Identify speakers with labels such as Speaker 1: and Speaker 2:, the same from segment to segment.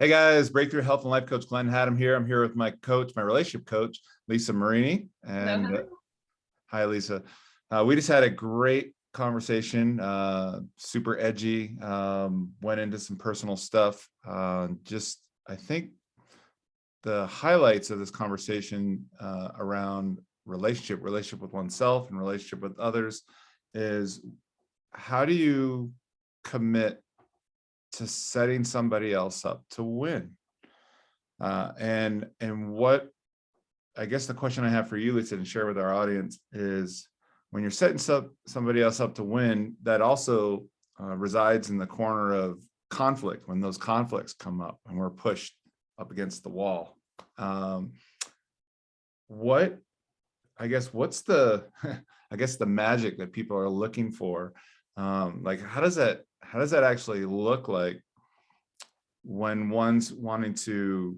Speaker 1: Hey guys, Breakthrough Health and Life Coach Glenn Haddam here. I'm here with my coach, my relationship coach, Lisa Marini.
Speaker 2: Hello,
Speaker 1: And
Speaker 2: hello.
Speaker 1: hi, Lisa. We just had a great conversation, super edgy, went into some personal stuff. I think the highlights of this conversation around relationship with oneself and relationship with others is how do you commit to setting somebody else up to win? And what I guess the question I have for you, Lisa, and share with our audience is when you're setting somebody else up to win, that also resides in the corner of conflict, when those conflicts come up and we're pushed up against the wall. What I guess what's the I guess the magic that people are looking for? Like how does that actually look like when one's wanting to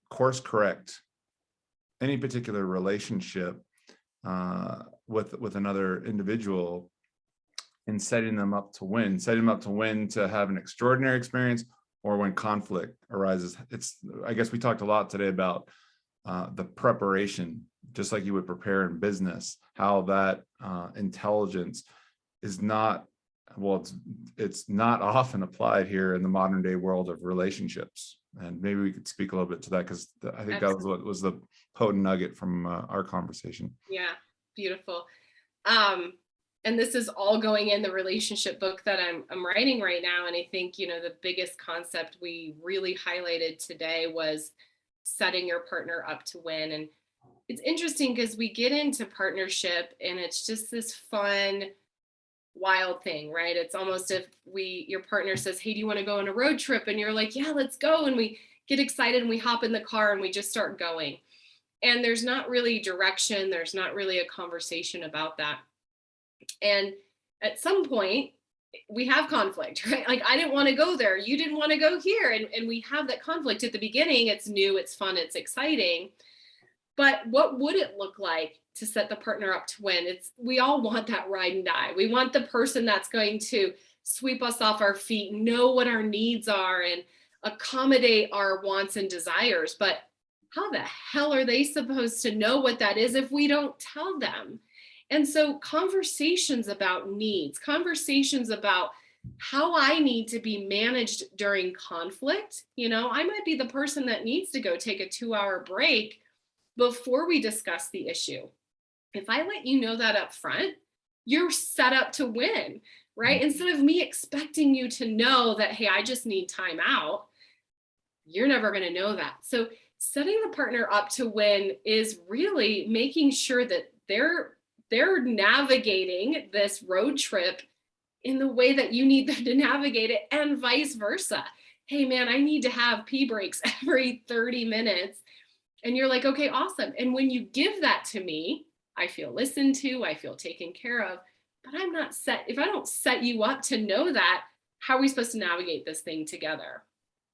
Speaker 1: course correct any particular relationship with another individual and setting them up to win, to have an extraordinary experience, or when conflict arises? I guess we talked a lot today about the preparation, just like you would prepare in business, how that intelligence is not, well, it's not often applied here in the modern day world of relationships. And maybe we could speak a little bit to that, because I think that was what was the potent nugget from our conversation.
Speaker 2: Yeah, beautiful. And this is all going in the relationship book that I'm writing right now. And I think, the biggest concept we really highlighted today was setting your partner up to win. And it's interesting because we get into partnership and it's just this fun, wild thing, right? It's almost if your partner says, "Hey, do you want to go on a road trip?" And you're like, "Yeah, let's go." And we get excited and we hop in the car and we just start going. And there's not really direction. There's not really a conversation about that. And at some point, we have conflict, right? Like, I didn't want to go there. You didn't want to go here. And we have that conflict at the beginning. It's new, it's fun, it's exciting. But what would it look like to set the partner up to win? We all want that ride and die. We want the person that's going to sweep us off our feet, know what our needs are, and accommodate our wants and desires. But how the hell are they supposed to know what that is if we don't tell them? And so conversations about needs, conversations about how I need to be managed during conflict. I might be the person that needs to go take a 2-hour break before we discuss the issue. If I let you know that up front, you're set up to win, right? Instead of me expecting you to know that, hey, I just need time out, you're never going to know that. So setting the partner up to win is really making sure that they're navigating this road trip in the way that you need them to navigate it, and vice versa. Hey man, I need to have pee breaks every 30 minutes. And you're like, okay, awesome. And when you give that to me, I feel listened to, I feel taken care of, but I'm not set. If I don't set you up to know that, how are we supposed to navigate this thing together?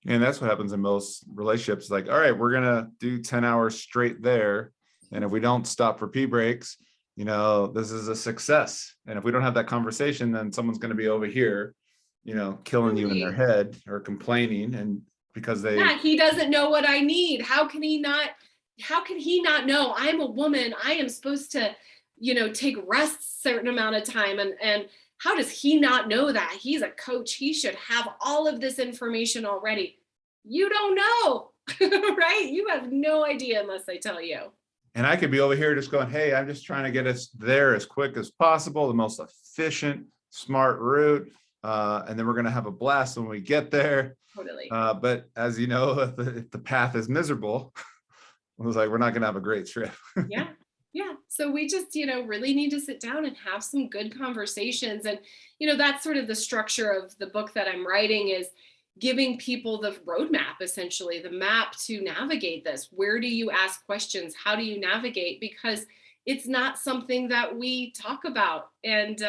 Speaker 1: And that's what happens in most relationships. Like, all right, we're gonna do 10 hours straight there, and if we don't stop for pee breaks, this is a success. And if we don't have that conversation, then someone's going to be over here, killing you in their head or complaining. And because
Speaker 2: he doesn't know what I need. How can he not know I'm a woman? I am supposed to, take rest certain amount of time. And how does he not know that? He's a coach. He should have all of this information already. You don't know, right? You have no idea unless I tell you.
Speaker 1: And I could be over here just going, hey, I'm just trying to get us there as quick as possible, the most efficient, smart route. And then we're going to have a blast when we get there.
Speaker 2: Totally.
Speaker 1: But as you know, if the path is miserable, it was like, we're not going to have a great trip.
Speaker 2: Yeah. Yeah. So we just, really need to sit down and have some good conversations. And, that's sort of the structure of the book that I'm writing, is giving people the roadmap, essentially the map to navigate this. Where do you ask questions? How do you navigate? Because it's not something that we talk about. And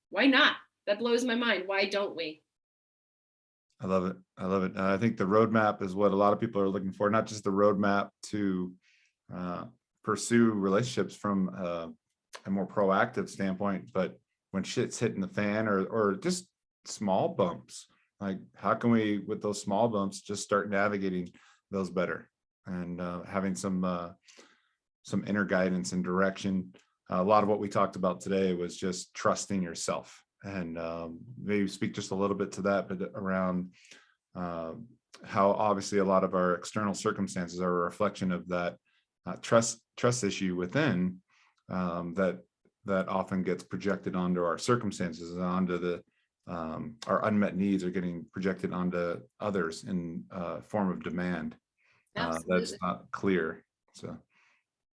Speaker 2: why not? That blows my mind. Why don't we?
Speaker 1: I love it. I love it. I think the roadmap is what a lot of people are looking for, not just the roadmap to pursue relationships from a more proactive standpoint, but when shit's hitting the fan, or just small bumps, Like, how can we, with those small bumps, just start navigating those better, and having some inner guidance and direction. A lot of what we talked about today was just trusting yourself, and maybe speak just a little bit to that, but around uh, how obviously a lot of our external circumstances are a reflection of that trust issue within, that often gets projected onto our circumstances and onto the our unmet needs are getting projected onto others in form of demand that's
Speaker 2: Absolutely.
Speaker 1: not clear. So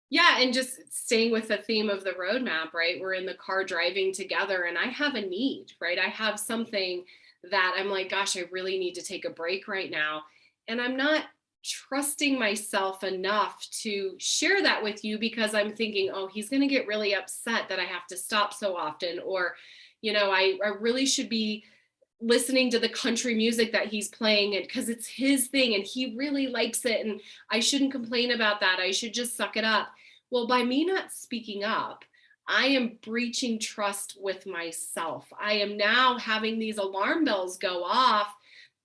Speaker 2: Yeah, and just staying with the theme of the roadmap, right? We're in the car driving together, and I have a need, right? I have something that I'm like, gosh, I really need to take a break right now. And I'm not trusting myself enough to share that with you because I'm thinking, oh, he's going to get really upset that I have to stop so often. Or, I really should be listening to the country music that he's playing and because it's his thing and he really likes it, and I shouldn't complain about that. I should just suck it up. Well, by me not speaking up, I am breaching trust with myself. I am now having these alarm bells go off,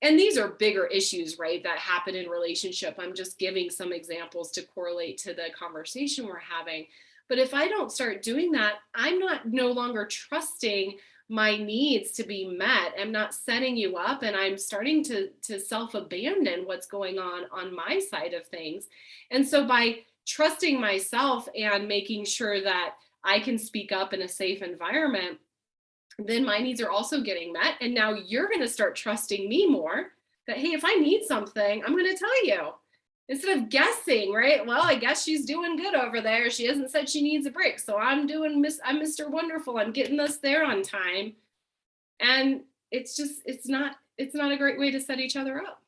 Speaker 2: and these are bigger issues, right, that happen in relationship. I'm just giving some examples to correlate to the conversation we're having. But if I don't start doing that, I'm not no longer trusting my needs to be met. I'm not setting you up, and I'm starting to self-abandon what's going on my side of things. And so by trusting myself and making sure that I can speak up in a safe environment, then my needs are also getting met. And now you're going to start trusting me more, that, hey, if I need something, I'm going to tell you instead of guessing, right? Well, I guess she's doing good over there. She hasn't said she needs a break. So I'm Mr. Wonderful. I'm getting us there on time. And it's not a great way to set each other up.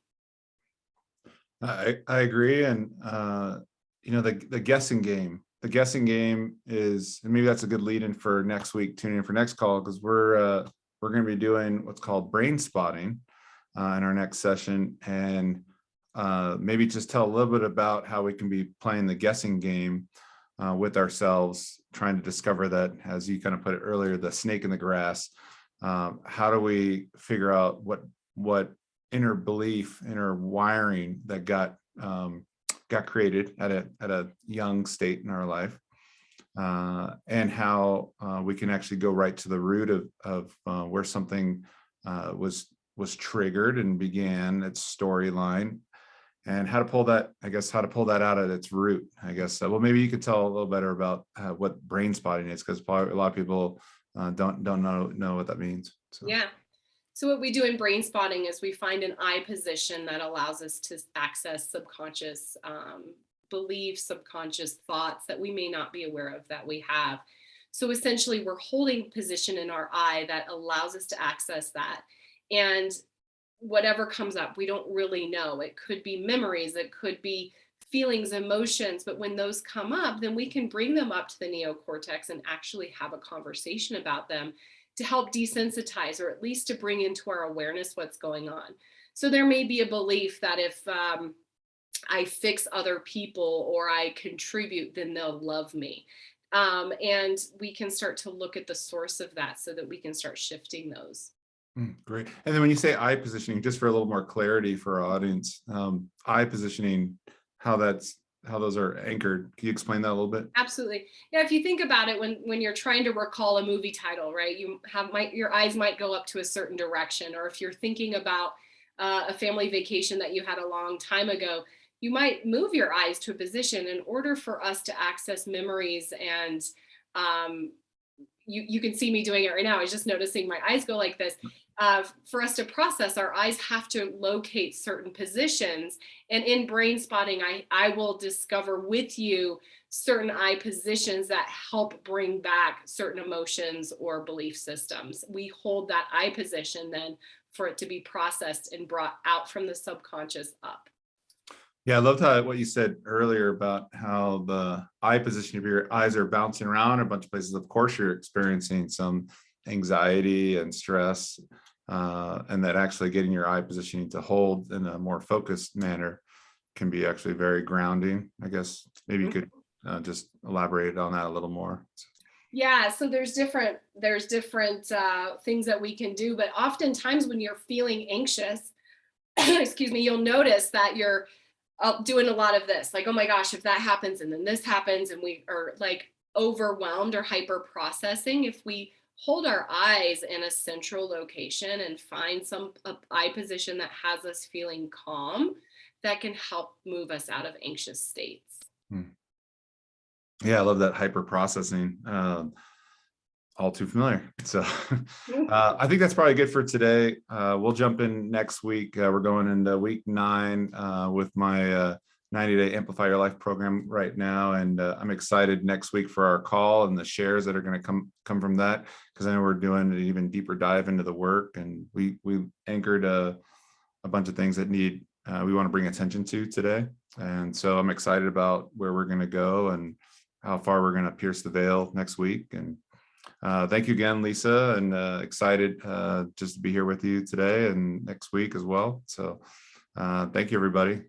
Speaker 1: I agree, and the guessing game is, and maybe that's a good lead in for next week. Tune in for next call, because we're going to be doing what's called brain spotting in our next session, and maybe just tell a little bit about how we can be playing the guessing game with ourselves, trying to discover that, as you kind of put it earlier, the snake in the grass. How do we figure out what inner belief, inner wiring that got created at a young state in our life, and how we can actually go right to the root of where something was triggered and began its storyline, and how to pull that out at its root, I guess. Well, maybe you could tell a little better about what brain spotting is, because probably a lot of people don't know what that means. So
Speaker 2: Yeah. So what we do in brain spotting is we find an eye position that allows us to access subconscious beliefs, subconscious thoughts that we may not be aware of that we have. So essentially, we're holding position in our eye that allows us to access that. And whatever comes up, we don't really know. It could be memories, it could be feelings, emotions, but when those come up, then we can bring them up to the neocortex and actually have a conversation about them to help desensitize, or at least to bring into our awareness what's going on. So there may be a belief that if I fix other people or I contribute, then they'll love me. And we can start to look at the source of that so that we can start shifting those.
Speaker 1: Great. And then when you say eye positioning, just for a little more clarity for our audience, eye positioning, how those are anchored. Can you explain that a little bit?
Speaker 2: Absolutely. Yeah, if you think about it, when you're trying to recall a movie title, right, your eyes might go up to a certain direction. Or if you're thinking about a family vacation that you had a long time ago, you might move your eyes to a position in order for us to access memories. And you can see me doing it right now. I was just noticing my eyes go like this. For us to process, our eyes have to locate certain positions. And in brain spotting, I will discover with you certain eye positions that help bring back certain emotions or belief systems. We hold that eye position then for it to be processed and brought out from the subconscious up.
Speaker 1: Yeah, I loved what you said earlier about how the eye position of your eyes are bouncing around a bunch of places. Of course, you're experiencing some anxiety and stress, and that actually getting your eye positioning to hold in a more focused manner can be actually very grounding. I guess maybe you could just elaborate on that a little more.
Speaker 2: Yeah, so there's different things that we can do, but oftentimes when you're feeling anxious, excuse me, you'll notice that you're doing a lot of this, like, oh my gosh, if that happens and then this happens, and we are like overwhelmed or hyper processing. If we hold our eyes in a central location and find some eye position that has us feeling calm, that can help move us out of anxious states.
Speaker 1: Hmm. Yeah, I love that hyper processing. All too familiar. So I think that's probably good for today. We'll jump in next week. We're going into week 9 with my 90-day Amplify Your Life program right now. And I'm excited next week for our call and the shares that are going to come from that, because I know we're doing an even deeper dive into the work. And we anchored a bunch of things that we want to bring attention to today. And so I'm excited about where we're going to go and how far we're going to pierce the veil next week. And thank you again, Lisa, and excited just to be here with you today and next week as well. So thank you, everybody.